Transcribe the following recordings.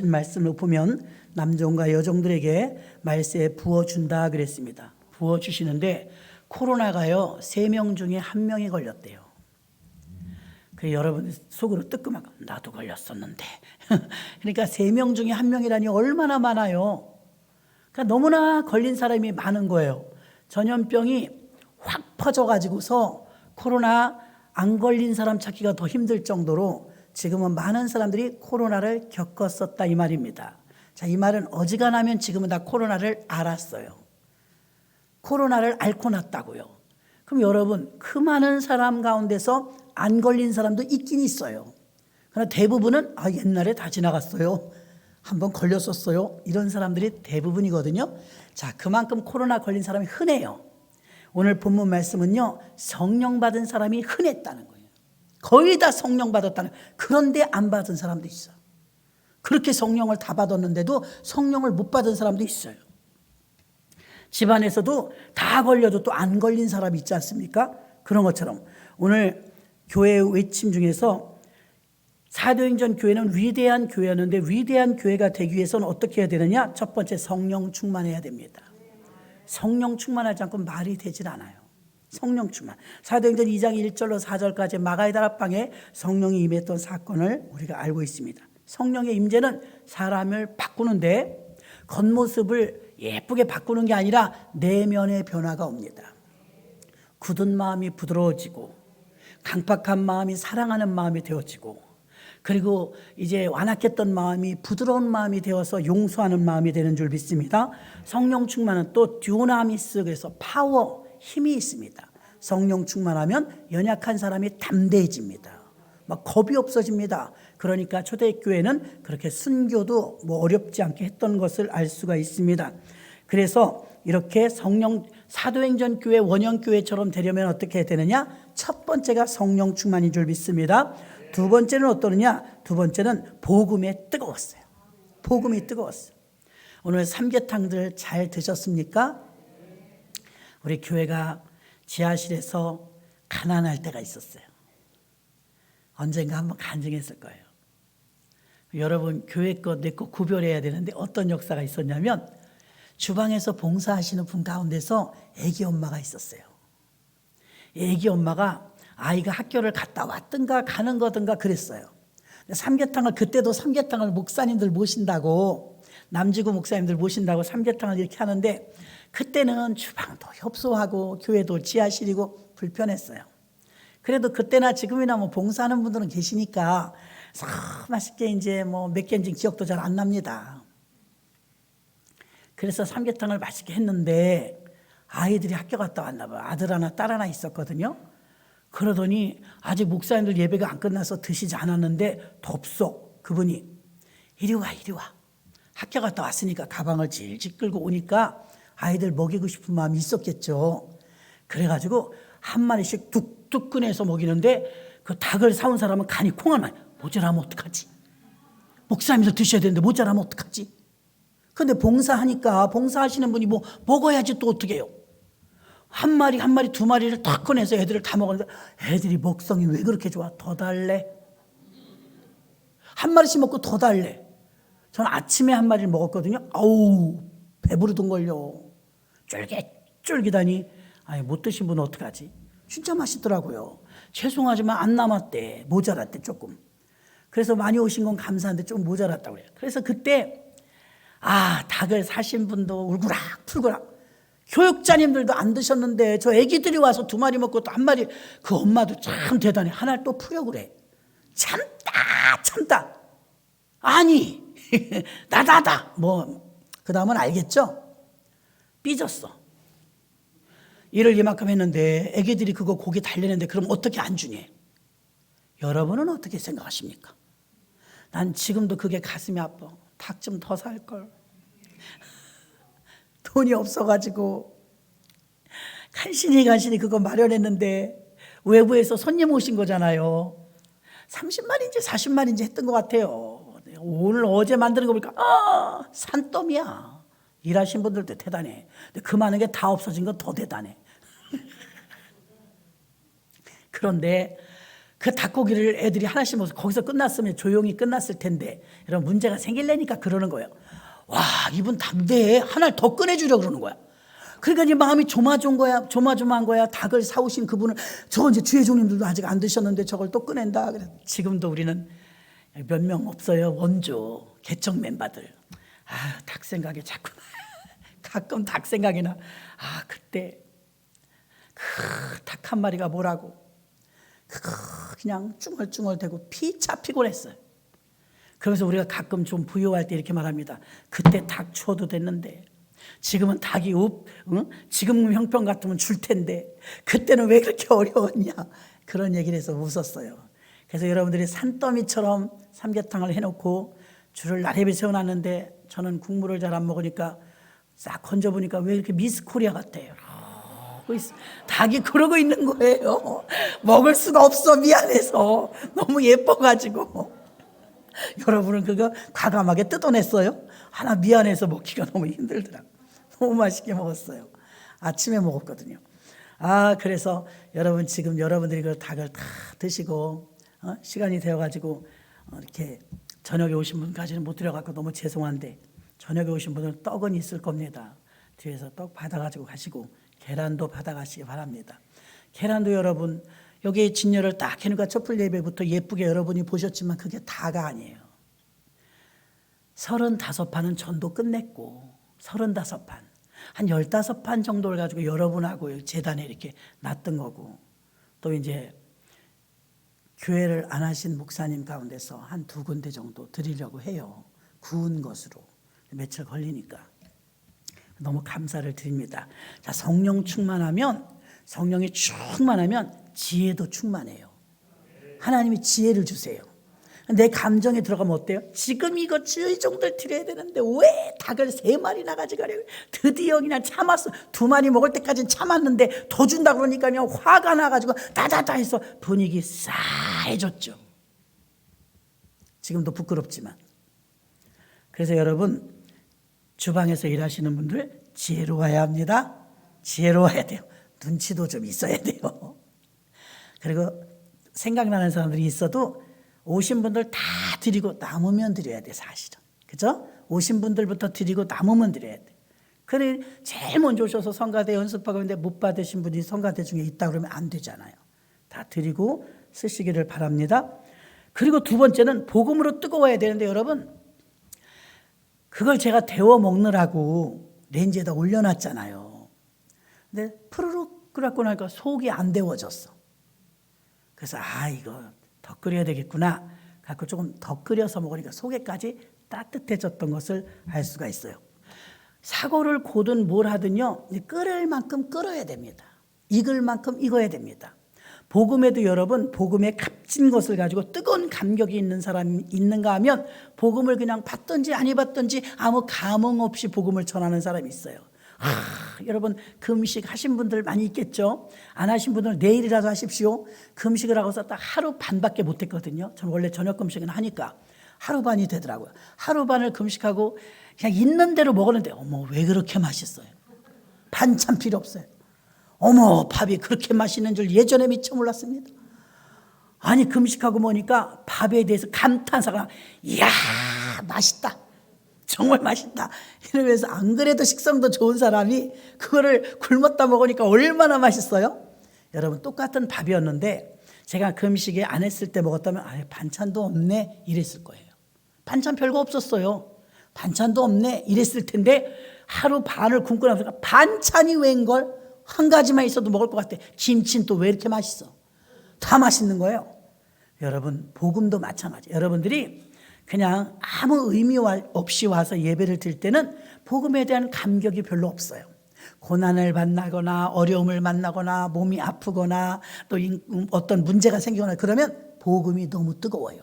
말씀을 보면 남종과 여종들에게 말세에 부어준다 그랬습니다. 부어주시는데 코로나가요 3명 중에 1명이 걸렸대요. 그 여러분 속으로 뜨끔하고 나도 걸렸었는데 그러니까 3명 중에 1명이라니 얼마나 많아요. 그러니까 너무나 걸린 사람이 많은 거예요. 전염병이 확 퍼져가지고서 코로나 안 걸린 사람 찾기가 더 힘들 정도로 지금은 많은 사람들이 코로나를 겪었었다 이 말입니다. 자, 이 말은 어지간하면 지금은 다 코로나를 알았어요. 코로나를 앓고 났다고요. 그럼 여러분 그 많은 사람 가운데서 안 걸린 사람도 있긴 있어요. 그러나 대부분은 옛날에 다 지나갔어요. 한번 걸렸었어요. 이런 사람들이 대부분이거든요. 자, 그만큼 코로나 걸린 사람이 흔해요. 오늘 본문 말씀은요, 성령 받은 사람이 흔했다는 거예요. 거의 다 성령 받았다는. 그런데 안 받은 사람도 있어요. 그렇게 성령을 다 받았는데도 성령을 못 받은 사람도 있어요. 집안에서도 다 걸려도 또 안 걸린 사람이 있지 않습니까? 그런 것처럼 오늘 교회 외침 중에서 사도행전 교회는 위대한 교회였는데 위대한 교회가 되기 위해서는 어떻게 해야 되느냐? 첫 번째 성령 충만해야 됩니다. 성령 충만하지 않고 말이 되질 않아요. 성령 충만. 사도행전 2장 1절로 4절까지 마가의 다락방에 성령이 임했던 사건을 우리가 알고 있습니다. 성령의 임재는 사람을 바꾸는데 겉모습을 예쁘게 바꾸는 게 아니라 내면의 변화가 옵니다. 굳은 마음이 부드러워지고 강팍한 마음이 사랑하는 마음이 되어지고 그리고 이제 완악했던 마음이 부드러운 마음이 되어서 용서하는 마음이 되는 줄 믿습니다. 성령 충만은 또 듀나미스, 그래서 파워, 힘이 있습니다. 성령 충만하면 연약한 사람이 담대해집니다. 막 겁이 없어집니다. 그러니까 초대교회는 그렇게 순교도 어렵지 않게 했던 것을 알 수가 있습니다. 그래서 이렇게 성령 사도행전 교회 원형교회처럼 되려면 어떻게 해야 되느냐? 첫 번째가 성령 충만인 줄 믿습니다. 두 번째는 어떠느냐? 두 번째는 복음에 뜨거웠어요. 복음이 뜨거웠어요. 오늘 삼계탕들 잘 드셨습니까? 우리 교회가 지하실에서 가난할 때가 있었어요. 언젠가 한번 간증했을 거예요. 여러분 교회 거 내 거 구별해야 되는데 어떤 역사가 있었냐면 주방에서 봉사하시는 분 가운데서 아기 엄마가 있었어요. 아기 엄마가 아이가 학교를 갔다 왔든가 가는 거든가 그랬어요. 삼계탕을 그때도 삼계탕을 목사님들 모신다고 남지구 목사님들 모신다고 삼계탕을 이렇게 하는데 그때는 주방도 협소하고 교회도 지하실이고 불편했어요. 그래도 그때나 지금이나 봉사하는 분들은 계시니까 맛있게 이제 몇 개인지 기억도 잘 안 납니다. 그래서 삼계탕을 맛있게 했는데 아이들이 학교 갔다 왔나 봐요. 아들 하나 딸 하나 있었거든요. 그러더니 아직 목사님들 예배가 안 끝나서 드시지 않았는데 덥석 그분이 이리 와 이리 와. 학교 갔다 왔으니까 가방을 질질 끌고 오니까 아이들 먹이고 싶은 마음이 있었겠죠. 그래가지고 한 마리씩 뚝뚝 꺼내서 먹이는데 그 닭을 사온 사람은 간이 콩하나 모자라면 어떡하지? 목사님들 드셔야 되는데 모자라면 어떡하지? 근데 봉사하니까 봉사하시는 분이 먹어야지 또 어떻게 해요? 한 마리 두 마리를 딱 꺼내서 애들을 다 먹었는데 애들이 먹성이 왜 그렇게 좋아? 더 달래? 한 마리씩 먹고 더 달래. 저는 아침에 한 마리를 먹었거든요. 아우 배부르던걸요. 쫄깃쫄깃하니 못 드신 분은 어떡하지? 진짜 맛있더라고요. 죄송하지만 안 남았대. 모자랐대 조금. 그래서 많이 오신 건 감사한데 좀 모자랐다고 해요. 그래서 그때 닭을 사신 분도 울그락 풀그락 교육자님들도 안 드셨는데 저 애기들이 와서 2마리 먹고 또 1마리 그 엄마도 참 대단해. 하나를 또 풀려 그래. 참다. 아니 나다다 그 다음은 알겠죠? 삐졌어. 일을 이만큼 했는데 애기들이 그거 고기 달래는데 그럼 어떻게 안 주니? 여러분은 어떻게 생각하십니까? 난 지금도 그게 가슴이 아파. 닭 좀 더 살걸. 돈이 없어가지고 간신히 그거 마련했는데 외부에서 손님 오신 거잖아요. 30마리인지 40마리인지 했던 것 같아요. 오늘 어제 만드는 거 보니까 산더미야. 일하신 분들도 대단해. 근데 그 많은 게 다 없어진 건 더 대단해. 그런데 그 닭고기를 애들이 하나씩 먹어서 거기서 끝났으면 조용히 끝났을 텐데 이런 문제가 생길래니까 그러는 거예요. 와, 이분 담대해. 하나를 더 꺼내주려고 그러는 거야. 그러니까 이제 마음이 조마조마한 거야. 닭을 사오신 그분을, 저 이제 주회종님들도 아직 안 드셨는데 저걸 또 꺼낸다. 지금도 우리는 몇 명 없어요. 원조, 개척 멤버들. 닭 생각이 자꾸 가끔 닭 생각이 나. 그때 그 닭 한 마리가 뭐라고 그냥 쭝얼쭝얼대고 피차 피곤했어요. 그래서 우리가 가끔 좀 부요할 때 이렇게 말합니다. 그때 닭 추워도 됐는데 지금은 닭이 지금 형편 같으면 줄 텐데 그때는 왜 그렇게 어려웠냐, 그런 얘기를 해서 웃었어요. 그래서 여러분들이 산더미처럼 삼계탕을 해놓고 줄을 나래비 세워놨는데 저는 국물을 잘 안 먹으니까 싹 건져보니까 왜 이렇게 미스 코리아 같아요. 닭이 그러고 있는 거예요. 먹을 수가 없어, 미안해서. 너무 예뻐가지고. 여러분은 그거 과감하게 뜯어냈어요? 하나 미안해서 먹기가 너무 힘들더라고요. 너무 맛있게 먹었어요. 아침에 먹었거든요. 그래서 여러분, 지금 여러분들이 그 닭을 다 드시고 시간이 되어가지고 이렇게 저녁에 오신 분까지는 못 드려갖고 너무 죄송한데, 저녁에 오신 분들은 떡은 있을 겁니다. 뒤에서 떡 받아가지고 가시고 계란도 받아가시기 바랍니다. 계란도 여러분, 여기 진열을 딱 해놓으니까 촛불 예배부터 예쁘게 여러분이 보셨지만 그게 다가 아니에요. 35판은 전도 끝냈고 35판, 한 15판 정도를 가지고 여러분하고 재단에 이렇게 놨던 거고, 또 이제 교회를 안 하신 목사님 가운데서 한 2군데 정도 드리려고 해요. 구운 것으로. 며칠 걸리니까. 너무 감사를 드립니다. 자, 성령이 충만하면 지혜도 충만해요. 하나님이 지혜를 주세요. 내 감정에 들어가면 어때요? 지금 이거 이 정도를 드려야 되는데 왜 닭을 3마리나 가져가려고, 드디어 그냥 참았어. 2마리 먹을 때까지는 참았는데 더 준다 그러니까 그냥 화가 나가지고 다다다 해서 분위기 싸해졌죠. 지금도 부끄럽지만. 그래서 여러분, 주방에서 일하시는 분들 지혜로워야 합니다. 지혜로워야 돼요. 눈치도 좀 있어야 돼요. 그리고 생각나는 사람들이 있어도 오신 분들 다 드리고 남으면 드려야 돼, 사실은. 그죠? 오신 분들부터 드리고 남으면 드려야 돼. 그래, 제일 먼저 오셔서 성가대 연습하고 있는데 못 받으신 분이 성가대 중에 있다 그러면 안 되잖아요. 다 드리고 쓰시기를 바랍니다. 그리고 두 번째는 복음으로 뜨거워야 되는데, 여러분, 그걸 제가 데워 먹느라고 렌즈에다 올려놨잖아요. 근데 푸르륵 끓고 나니까 속이 안 데워졌어. 그래서 이거 더 끓여야 되겠구나 갖고 조금 더 끓여서 먹으니까 속에까지 따뜻해졌던 것을 알 수가 있어요. 사고를 고든 뭘 하든요, 끓을 만큼 끓어야 됩니다. 익을 만큼 익어야 됩니다. 복음에도 여러분, 복음에 값진 것을 가지고 뜨거운 감격이 있는 사람이 있는가 하면 복음을 그냥 받든지 아니 받든지 아무 감흥 없이 복음을 전하는 사람이 있어요. 여러분, 금식 하신 분들 많이 있겠죠? 안 하신 분들은 내일이라도 하십시오. 금식을 하고서 딱 하루 반밖에 못했거든요. 저는 원래 저녁 금식은 하니까 하루 반이 되더라고요. 하루 반을 금식하고 그냥 있는 대로 먹었는데, 어머, 왜 그렇게 맛있어요? 반찬 필요 없어요. 어머, 밥이 그렇게 맛있는 줄 예전에 미처 몰랐습니다. 아니, 금식하고 보니까 밥에 대해서 감탄사가, 이야, 맛있다, 정말 맛있다 이러면서, 안 그래도 식성도 좋은 사람이 그거를 굶었다 먹으니까 얼마나 맛있어요? 여러분, 똑같은 밥이었는데 제가 금식에 안 했을 때 먹었다면 반찬도 없네 이랬을 거예요. 반찬 별거 없었어요. 반찬도 없네 이랬을 텐데, 하루 반을 굶고 나니까 반찬이 웬걸? 한 가지만 있어도 먹을 것 같아. 김치는 또 왜 이렇게 맛있어? 다 맛있는 거예요. 여러분, 복음도 마찬가지예요. 여러분들이 그냥 아무 의미 없이 와서 예배를 드릴 때는 복음에 대한 감격이 별로 없어요. 고난을 만나거나 어려움을 만나거나 몸이 아프거나 또 어떤 문제가 생기거나 그러면 복음이 너무 뜨거워요.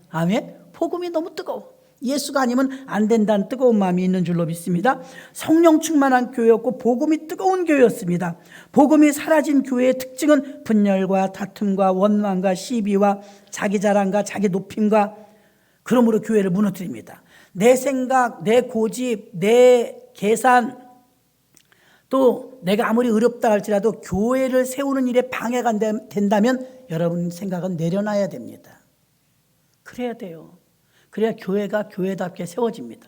아멘. 복음이 너무 뜨거워. 예수가 아니면 안 된다는 뜨거운 마음이 있는 줄로 믿습니다. 성령 충만한 교회였고 복음이 뜨거운 교회였습니다. 복음이 사라진 교회의 특징은 분열과 다툼과 원망과 시비와 자기 자랑과 자기 높임과, 그러므로 교회를 무너뜨립니다. 내 생각, 내 고집, 내 계산, 또 내가 아무리 어렵다 할지라도 교회를 세우는 일에 방해가 된다면 여러분 생각은 내려놔야 됩니다. 그래야 돼요. 그래야 교회가 교회답게 세워집니다.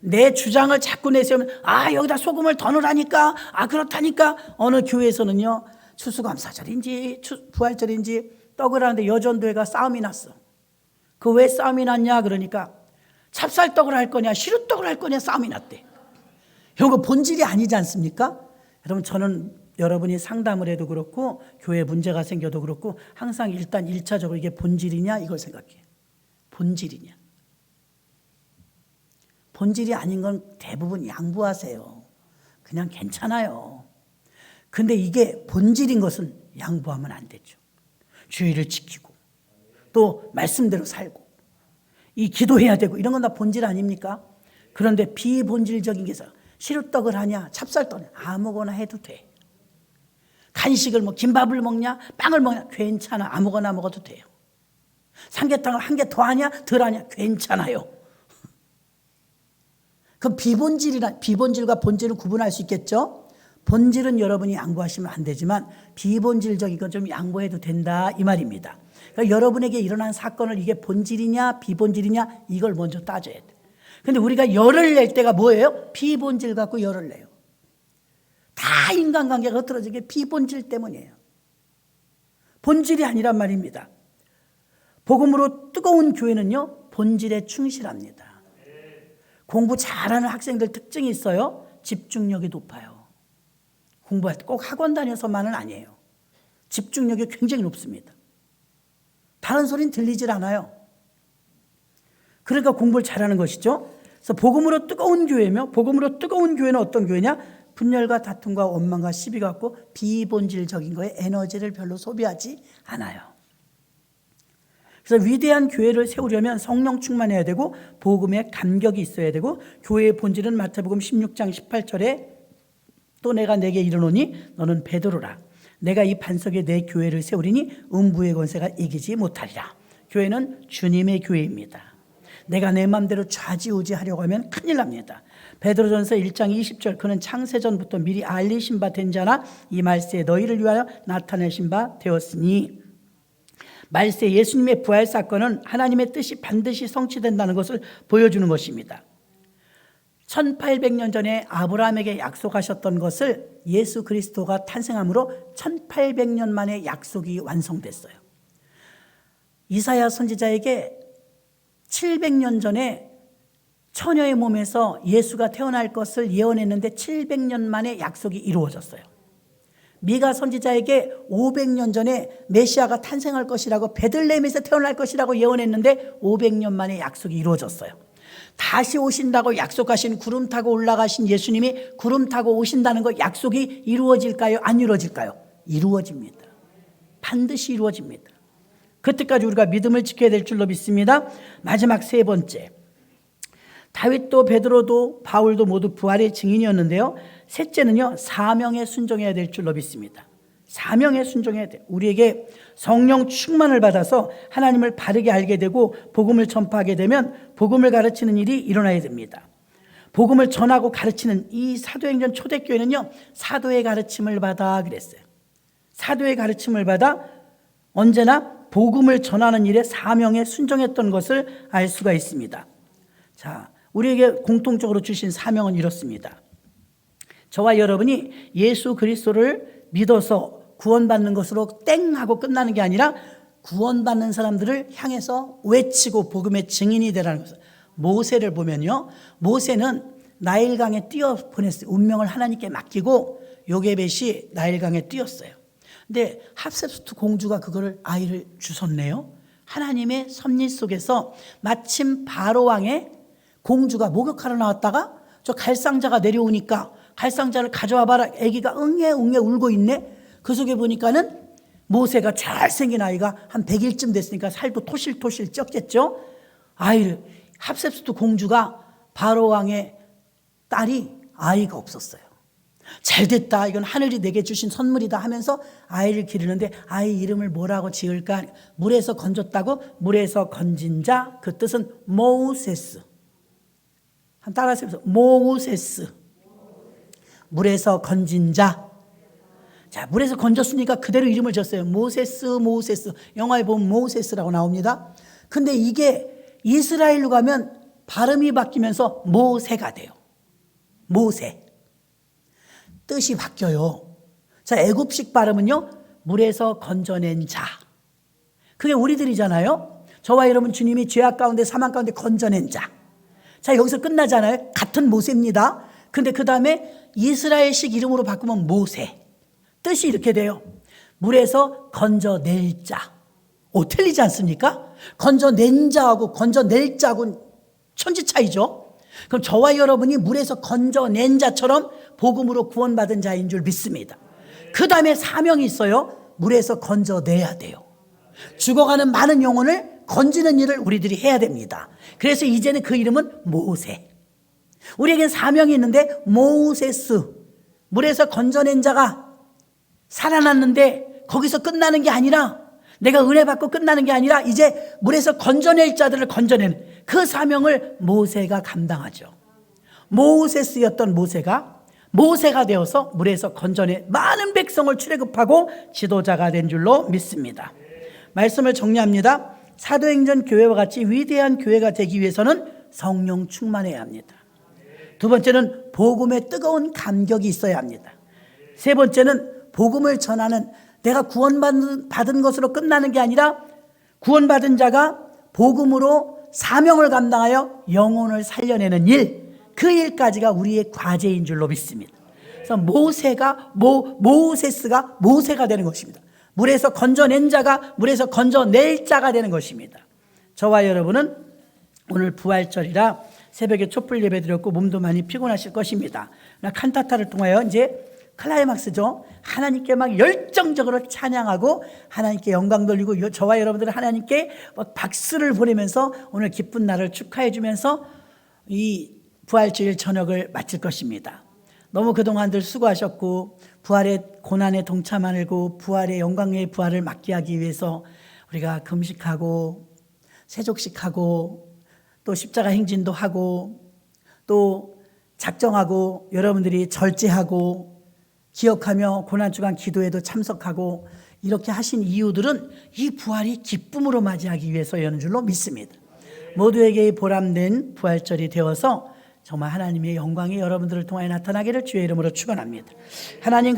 내 주장을 자꾸 내세우면 여기다 소금을 더 넣으라니까 그렇다니까. 어느 교회에서는요 추수감사절인지 부활절인지 떡을 하는데 여전도회가 싸움이 났어. 그 왜 싸움이 났냐 그러니까 찹쌀떡을 할 거냐 시루떡을 할 거냐 싸움이 났대. 이거 본질이 아니지 않습니까? 여러분 저는 여러분이 상담을 해도 그렇고 교회에 문제가 생겨도 그렇고 항상 일단 1차적으로 이게 본질이냐 이걸 생각해요. 본질이냐. 본질이 아닌 건 대부분 양보하세요. 그냥 괜찮아요. 근데 이게 본질인 것은 양보하면 안 되죠. 주의를 지키고 또 말씀대로 살고 이 기도해야 되고 이런 건 다 본질 아닙니까? 그런데 비본질적인 게 있어요. 시루떡을 하냐 찹쌀떡을 아무거나 해도 돼. 간식을 김밥을 먹냐 빵을 먹냐 괜찮아. 아무거나 먹어도 돼요. 삼계탕을 한 개 더 하냐 덜 하냐 괜찮아요. 그럼 비본질과 본질을 구분할 수 있겠죠? 본질은 여러분이 양보하시면 안 되지만 비본질적인 건 좀 양보해도 된다 이 말입니다. 그러니까 여러분에게 일어난 사건을 이게 본질이냐 비본질이냐 이걸 먼저 따져야 돼. 근데 우리가 열을 낼 때가 뭐예요? 비본질 갖고 열을 내요. 다 인간관계가 흐트러진 게 비본질 때문이에요. 본질이 아니란 말입니다. 복음으로 뜨거운 교회는요 본질에 충실합니다. 공부 잘하는 학생들 특징이 있어요. 집중력이 높아요. 공부할 때 꼭 학원 다녀서만은 아니에요. 집중력이 굉장히 높습니다. 다른 소리는 들리질 않아요. 그러니까 공부를 잘하는 것이죠. 그래서 복음으로 뜨거운 교회며 복음으로 뜨거운 교회는 어떤 교회냐? 분열과 다툼과 원망과 시비가 없고 비본질적인 거에 에너지를 별로 소비하지 않아요. 그래서 위대한 교회를 세우려면 성령 충만해야 되고 복음에 감격이 있어야 되고 교회의 본질은 마태복음 16장 18절에 또 내가 내게 이르노니 너는 베드로라. 내가 이 반석에 내 교회를 세우리니 음부의 권세가 이기지 못하리라. 교회는 주님의 교회입니다. 내가 내 마음대로 좌지우지하려고 하면 큰일 납니다. 베드로전서 1장 20절 그는 창세전부터 미리 알리신 바 된 자나 이 말세에 너희를 위하여 나타내신 바 되었으니 말세 예수님의 부활 사건은 하나님의 뜻이 반드시 성취된다는 것을 보여주는 것입니다. 1800년 전에 아브라함에게 약속하셨던 것을 예수 그리스도가 탄생함으로 1800년 만에 약속이 완성됐어요. 이사야 선지자에게 700년 전에 처녀의 몸에서 예수가 태어날 것을 예언했는데 700년 만에 약속이 이루어졌어요. 미가 선지자에게 500년 전에 메시아가 탄생할 것이라고 베들레헴에서 태어날 것이라고 예언했는데 500년 만에 약속이 이루어졌어요. 다시 오신다고 약속하신 구름 타고 올라가신 예수님이 구름 타고 오신다는 거 약속이 이루어질까요? 안 이루어질까요? 이루어집니다. 반드시 이루어집니다. 그때까지 우리가 믿음을 지켜야 될 줄로 믿습니다. 마지막 세 번째, 다윗도 베드로도 바울도 모두 부활의 증인이었는데요. 셋째는요, 사명에 순종해야 될 줄로 믿습니다. 사명에 순종해야 돼요. 우리에게 성령 충만을 받아서 하나님을 바르게 알게 되고 복음을 전파하게 되면 복음을 가르치는 일이 일어나야 됩니다. 복음을 전하고 가르치는 이 사도행전 초대교회는요, 사도의 가르침을 받아 그랬어요. 사도의 가르침을 받아 언제나 복음을 전하는 일에 사명에 순종했던 것을 알 수가 있습니다. 자, 우리에게 공통적으로 주신 사명은 이렇습니다. 저와 여러분이 예수 그리스도를 믿어서 구원받는 것으로 땡 하고 끝나는 게 아니라 구원받는 사람들을 향해서 외치고 복음의 증인이 되라는 것을. 모세를 보면요, 모세는 나일강에 뛰어 보냈어요. 운명을 하나님께 맡기고 요게벳이 나일강에 뛰었어요. 근데 합세스트 공주가 그거를 아이를 주셨네요. 하나님의 섭리 속에서 마침 바로 왕의 공주가 목욕하러 나왔다가 저 갈상자가 내려오니까 갈상자를 가져와 봐라. 아기가 응애 울고 있네. 그 속에 보니까는 모세가 잘생긴 아이가 한 100일쯤 됐으니까 살도 토실토실 쪘겠죠. 아이를, 합세스트 공주가 바로 왕의 딸이 아이가 없었어요. 잘됐다, 이건 하늘이 내게 주신 선물이다 하면서 아이를 기르는데 아이 이름을 뭐라고 지을까? 물에서 건졌다고. 물에서 건진 자, 그 뜻은 모세스. 한 따라하세요. 모세스. 물에서 건진 자. 자, 물에서 건졌으니까 그대로 이름을 졌어요. 모세스. 영화에 보면 모세스라고 나옵니다. 근데 이게 이스라엘로 가면 발음이 바뀌면서 모세가 돼요. 모세. 뜻이 바뀌어요. 자, 애굽식 발음은요, 물에서 건져낸 자. 그게 우리들이잖아요. 저와 여러분 주님이 죄악 가운데 사망 가운데 건져낸 자. 자, 여기서 끝나잖아요. 같은 모세입니다. 근데 그 다음에 이스라엘식 이름으로 바꾸면 모세. 뜻이 이렇게 돼요. 물에서 건져낼 자. 틀리지 않습니까? 건져낸 자하고 건져낼 자하고는 천지 차이죠. 그럼 저와 여러분이 물에서 건져낸 자처럼 복음으로 구원받은 자인 줄 믿습니다. 그 다음에 사명이 있어요. 물에서 건져내야 돼요. 죽어가는 많은 영혼을 건지는 일을 우리들이 해야 됩니다. 그래서 이제는 그 이름은 모세. 우리에겐 사명이 있는데 모세스, 물에서 건져낸 자가 살아났는데 거기서 끝나는 게 아니라, 내가 은혜 받고 끝나는 게 아니라 이제 물에서 건져낼 자들을 건져내는 그 사명을 모세가 감당하죠. 모세스였던 모세가 되어서 물에서 건져내 많은 백성을 출애굽하고 지도자가 된 줄로 믿습니다. 말씀을 정리합니다. 사도행전 교회와 같이 위대한 교회가 되기 위해서는 성령 충만해야 합니다. 두 번째는 복음에 뜨거운 감격이 있어야 합니다. 세 번째는 복음을 전하는, 내가 구원받은 것으로 끝나는 게 아니라 구원받은 자가 복음으로 사명을 감당하여 영혼을 살려내는 일, 그 일까지가 우리의 과제인 줄로 믿습니다. 그래서 모세스가 모세가 되는 것입니다. 물에서 건져낸 자가 물에서 건져낼 자가 되는 것입니다. 저와 여러분은 오늘 부활절이라 새벽에 촛불 예배 드렸고 몸도 많이 피곤하실 것입니다. 칸타타를 통하여 이제 클라이막스죠. 하나님께 막 열정적으로 찬양하고 하나님께 영광 돌리고 저와 여러분들은 하나님께 박수를 보내면서 오늘 기쁜 날을 축하해 주면서 이 부활주일 저녁을 마칠 것입니다. 너무 그동안들 수고하셨고 부활의 고난에 동참하고 부활의 영광의 부활을 맞게 하기 위해서 우리가 금식하고 세족식하고 또 십자가 행진도 하고 또 작정하고 여러분들이 절제하고 기억하며 고난주간 기도에도 참석하고 이렇게 하신 이유들은 이 부활이 기쁨으로 맞이하기 위해서였는 줄로 믿습니다. 모두에게 보람된 부활절이 되어서 정말 하나님의 영광이 여러분들을 통하여 나타나기를 주의 이름으로 축원합니다. 하나님